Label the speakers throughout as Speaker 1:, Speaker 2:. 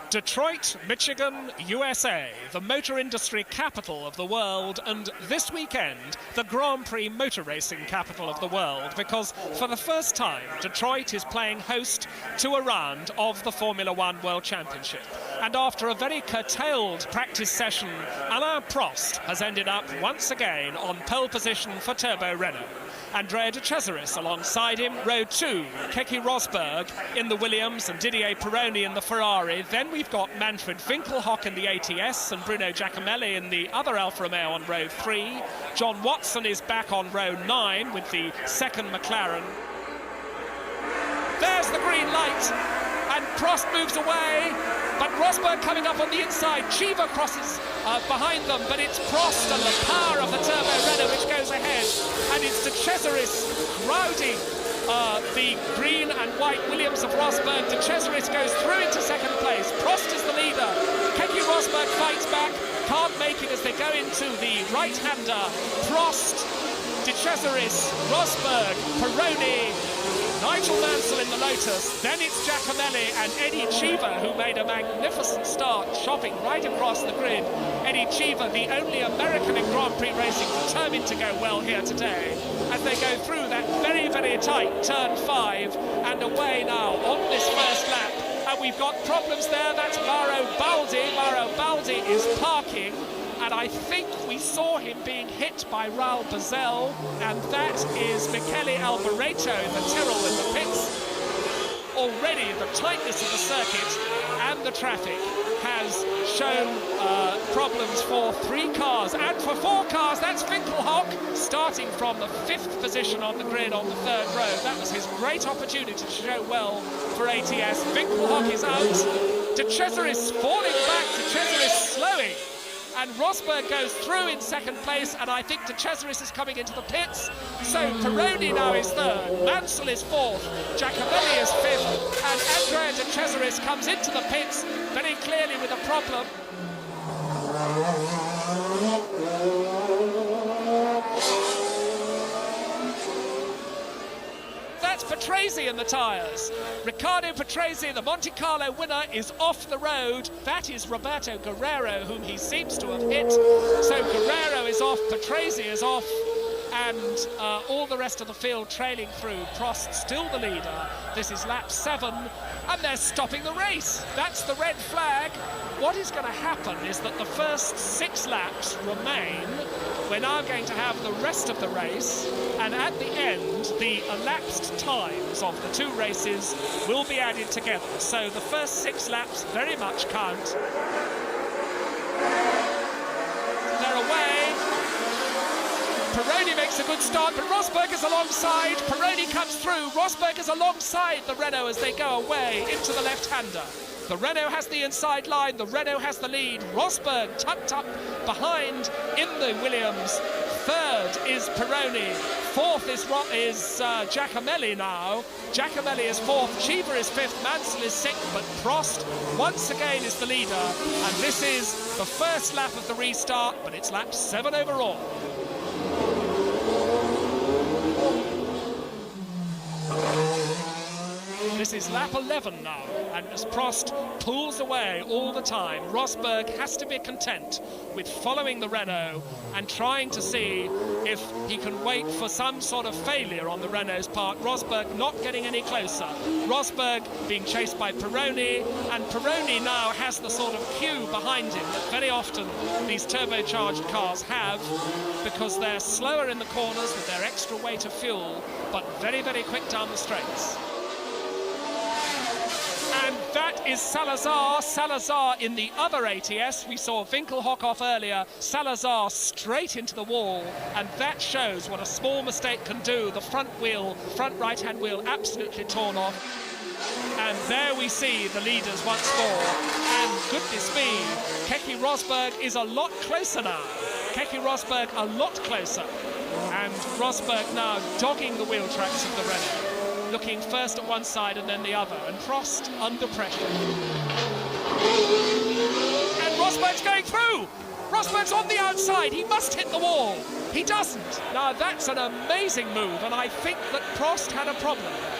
Speaker 1: Detroit, Michigan, USA, the motor industry capital of the world, and this weekend, the Grand Prix motor racing capital of the world, because for the first time, Detroit is playing host to a round of the Formula One World Championship. And after a very curtailed practice session, Alain Prost has ended up once again on pole position for Turbo Renault. Andrea De Cesaris alongside him, row 2, Keke Rosberg in the Williams and Didier Pironi in the Ferrari. Then we've got Manfred Winkelhock in the ATS and Bruno Giacomelli in the other Alfa Romeo on row 3. John Watson is back on row 9 with the second McLaren. There's the green light, and Prost moves away, but Rosberg coming up on the inside. Chiva crosses behind them, but it's Prost and the power of the Turbo Renault which goes ahead, and it's De Cesaris crowding the green and white Williams of Rosberg. De Cesaris goes through into second place. Prost is the leader. Keke Rosberg fights back, can't make it as they go into the right-hander. Prost, De Cesaris, Rosberg, Pironi, Nigel Mansell in the Lotus, then it's Giacomelli and Eddie Cheever, who made a magnificent start, chopping right across the grid. Eddie Cheever, the only American in Grand Prix racing, determined to go well here today, as they go through that very, very tight turn 5 and away now on this first lap. And we've got problems there. That's Mauro Baldi. Mauro Baldi is parking, and I think we saw him being hit by Raul Boesel, and that is Michele Alboreto in the Tyrrell in the pits. Already the tightness of the circuit and the traffic has shown problems for 3 cars, and for 4 cars. That's Winkelhock starting from the 5th position on the grid on the 3rd row. That was his great opportunity to show well for ATS. Winkelhock is out. De Cesaris falling back, De Cesaris slowing. And Rosberg goes through in second place, and I think De Cesaris is coming into the pits. So Pironi now is 3rd, Mansell is 4th, Giacomelli is 5th, and Andrea De Cesaris comes into the pits very clearly with a problem. That's Patrese in the tyres. Riccardo Patrese, the Monte Carlo winner, is off the road. That is Roberto Guerrero, whom he seems to have hit. So Guerrero is off, Patrese is off, and all the rest of the field trailing through. Prost still the leader. This is lap 7, and they're stopping the race. That's the red flag. What is going to happen is that the first 6 laps remain. We're now going to have the rest of the race, and at the end, the elapsed times of the 2 races will be added together. So the first 6 laps very much count. They're away. Pironi makes a good start, but Rosberg is alongside. Pironi comes through. Rosberg is alongside the Renault as they go away into the left-hander. The Renault has the inside line, the Renault has the lead. Rosberg tucked up behind in the Williams. 3rd is Pironi. 4th is Giacomelli now. Giacomelli is 4th, Cheever is 5th, Mansell is 6th, but Prost once again is the leader. And this is the first lap of the restart, but it's lap 7 overall. This is lap 11 now, and as Prost pulls away all the time, Rosberg has to be content with following the Renault and trying to see if he can wait for some sort of failure on the Renault's part. Rosberg not getting any closer. Rosberg being chased by Pironi, and Pironi now has the sort of queue behind him that very often these turbocharged cars have, because they're slower in the corners with their extra weight of fuel, but very, very quick down the straights. And that is Salazar. Salazar in the other ATS. We saw Winkelhock off earlier. Salazar straight into the wall. And that shows what a small mistake can do. The front right-hand wheel, absolutely torn off. And there we see the leaders once more. And goodness me, Keke Rosberg is a lot closer now. Keke Rosberg a lot closer. And Rosberg now dogging the wheel tracks of the Renault, looking first at one side and then the other, and Prost under pressure. And Rosberg's going through! Rosberg's on the outside, he must hit the wall. He doesn't. Now that's an amazing move, and I think that Prost had a problem there.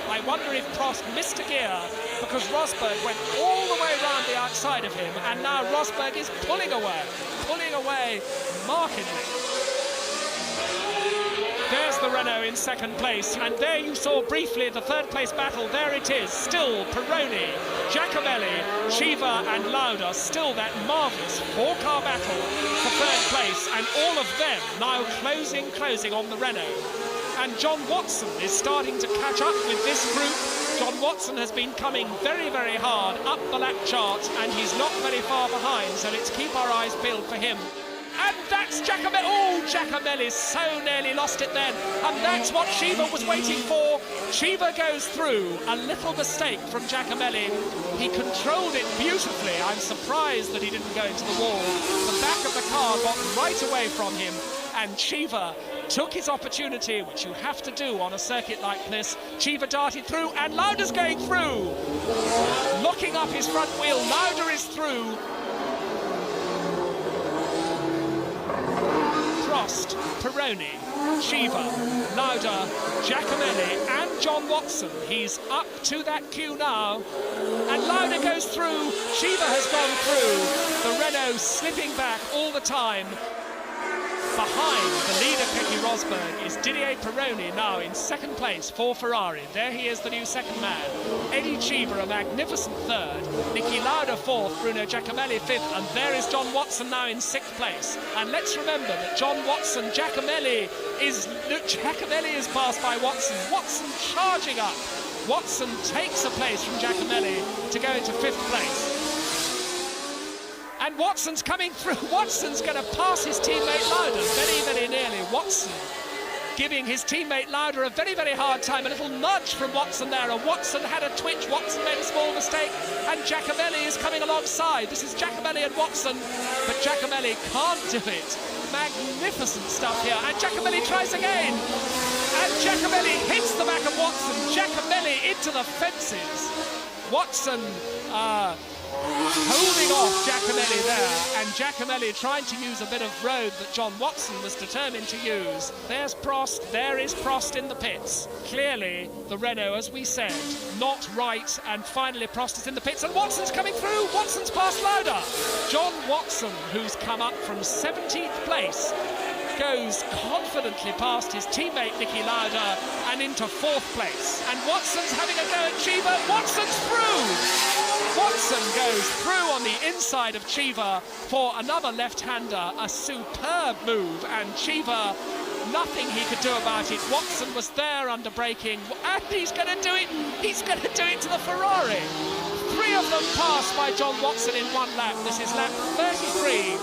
Speaker 1: I wonder if Prost missed a gear because Rosberg went all the way around the outside of him, and now Rosberg is pulling away markedly. There's the Renault in second place, and there you saw briefly the third place battle. There it is, still Pironi, Giacomelli, Cheever and Lauda, still that marvellous four-car battle for third place, and all of them now closing on the Renault. And John Watson is starting to catch up with this group. John Watson has been coming very, very hard up the lap chart, and he's not very far behind, so let's keep our eyes peeled for him. And that's Giacomelli. Oh, Giacomelli so nearly lost it then. And that's what Cheever was waiting for. Cheever goes through. A little mistake from Giacomelli. He controlled it beautifully. I'm surprised that he didn't go into the wall. The back of the car got right away from him. And Cheever took his opportunity, which you have to do on a circuit like this. Cheever darted through, and Lauda's going through. Locking up his front wheel. Lauda is through. Prost, Pironi, Cheever, Lauda, Giacomelli and John Watson. He's up to that queue now. And Lauda goes through. Cheever has gone through. The Renault slipping back all the time. Behind the leader, Keke Rosberg, is Didier Pironi now in second place for Ferrari. There he is, the new second man. Eddie Cheever, a magnificent third. Niki Lauda fourth, Bruno Giacomelli fifth, and there is John Watson now in sixth place. And let's remember that John Watson, Giacomelli is passed by Watson. Watson charging up. Watson takes a place from Giacomelli to go into fifth place. And Watson's coming through. Watson's going to pass his teammate Lauda very, very nearly. Watson giving his teammate Lauda a very, very hard time. A little nudge from Watson there. And Watson had a twitch. Watson made a small mistake. And Giacomelli is coming alongside. This is Giacomelli and Watson. But Giacomelli can't do it. Magnificent stuff here. And Giacomelli tries again. And Giacomelli hits the back of Watson. Giacomelli into the fences. Watson holding off Giacomelli there, and Giacomelli trying to use a bit of road that John Watson was determined to use. There's Prost, there is Prost in the pits. Clearly, the Renault, as we said, not right, and finally Prost is in the pits, and Watson's coming through. Watson's past Lauda. John Watson, who's come up from 17th place, goes confidently past his teammate Niki Lauda and into fourth place. And Watson's having a go at Cheever. Watson's through! Watson goes through on the inside of Cheever for another left-hander, a superb move, and Cheever, nothing he could do about it. Watson was there under braking, and he's going to do it. He's going to do it to the Ferrari. Three of them passed by John Watson in one lap. This is lap 33,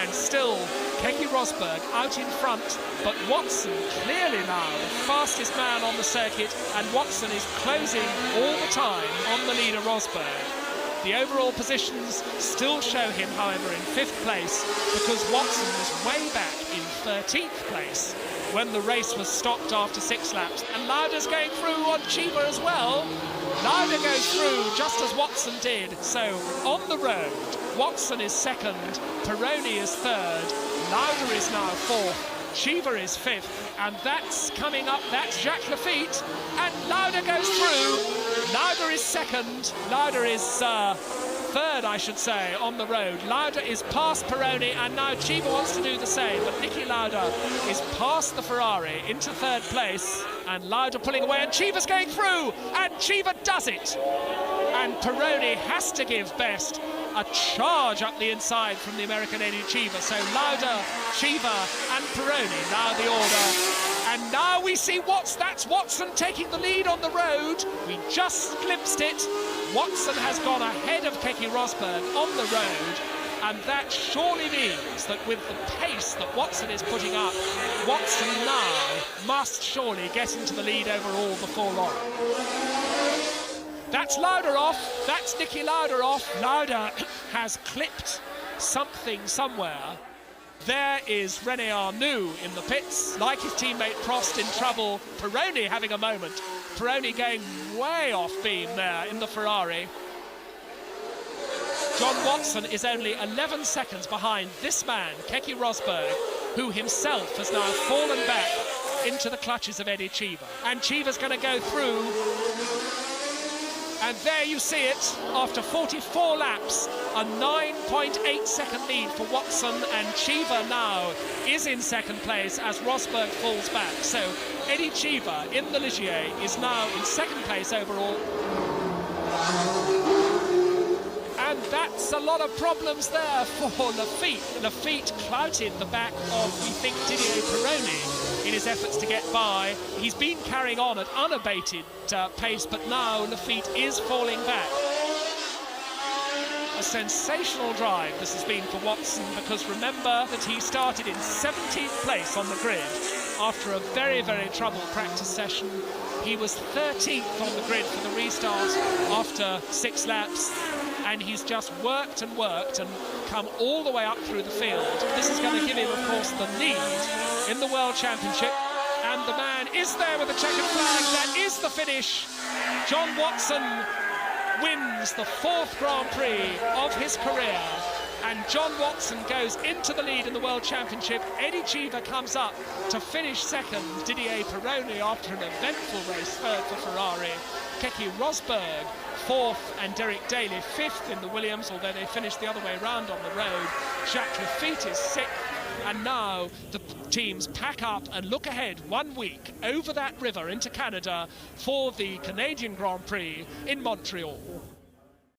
Speaker 1: and still Keke Rosberg out in front, but Watson clearly now the fastest man on the circuit, and Watson is closing all the time on the leader Rosberg. The overall positions still show him, however, in fifth place, because Watson was way back in 13th place when the race was stopped after 6 laps. And Lauda's going through on Cheever as well. Lauda goes through just as Watson did. So on the road, Watson is second, Pironi is third, Lauda is now fourth, Cheever is fifth, and that's coming up, that's Jacques Lafitte, and Lauda goes through. Lauda is second, Lauda is third, I should say, on the road. Lauda is past Pironi, and now Cheever wants to do the same, but Niki Lauda is past the Ferrari into third place, and Lauda pulling away, and Cheever's going through, and Cheever does it. And Pironi has to give best. A charge up the inside from the American Eddie Cheever. So Lauda, Cheever and Pironi now the order. And now we see that's Watson taking the lead on the road. We just glimpsed it. Watson has gone ahead of Keke Rosberg on the road. And that surely means that with the pace that Watson is putting up, Watson now must surely get into the lead overall before long. That's Lauda off, that's Niki Lauda off. Lauda has clipped something somewhere. There is René Arnoux in the pits, like his teammate Prost in trouble. Pironi having a moment. Pironi going way off beam there in the Ferrari. John Watson is only 11 seconds behind this man, Keke Rosberg, who himself has now fallen back into the clutches of Eddie Cheever. And Cheever's going to go through. And there you see it, after 44 laps, a 9.8 second lead for Watson, and Cheever now is in second place as Rosberg falls back. So Eddie Cheever in the Ligier is now in second place overall. And that's a lot of problems there for Lafitte. Lafitte clouted the back of, we think, Didier Pironi in his efforts to get by. He's been carrying on at unabated pace, but now Lafitte is falling back. A sensational drive this has been for Watson, because remember that he started in 17th place on the grid after a very, very troubled practice session. He was 13th on the grid for the restart after 6 laps, and he's just worked and come all the way up through the field. This is going to give him, of course, the lead in the World Championship, and the man is there with the checkered flag. That is the finish. John Watson wins the 4th Grand Prix of his career, and John Watson goes into the lead in the World Championship. Eddie Cheever comes up to finish second. Didier Pironi, after an eventful race, 3rd for Ferrari. Keke Rosberg 4th, and Derek Daly 5th in the Williams, although they finished the other way round on the road. Jacques Lafitte is 6th, and now the teams pack up and look ahead 1 week over that river into Canada for the Canadian Grand Prix in Montreal.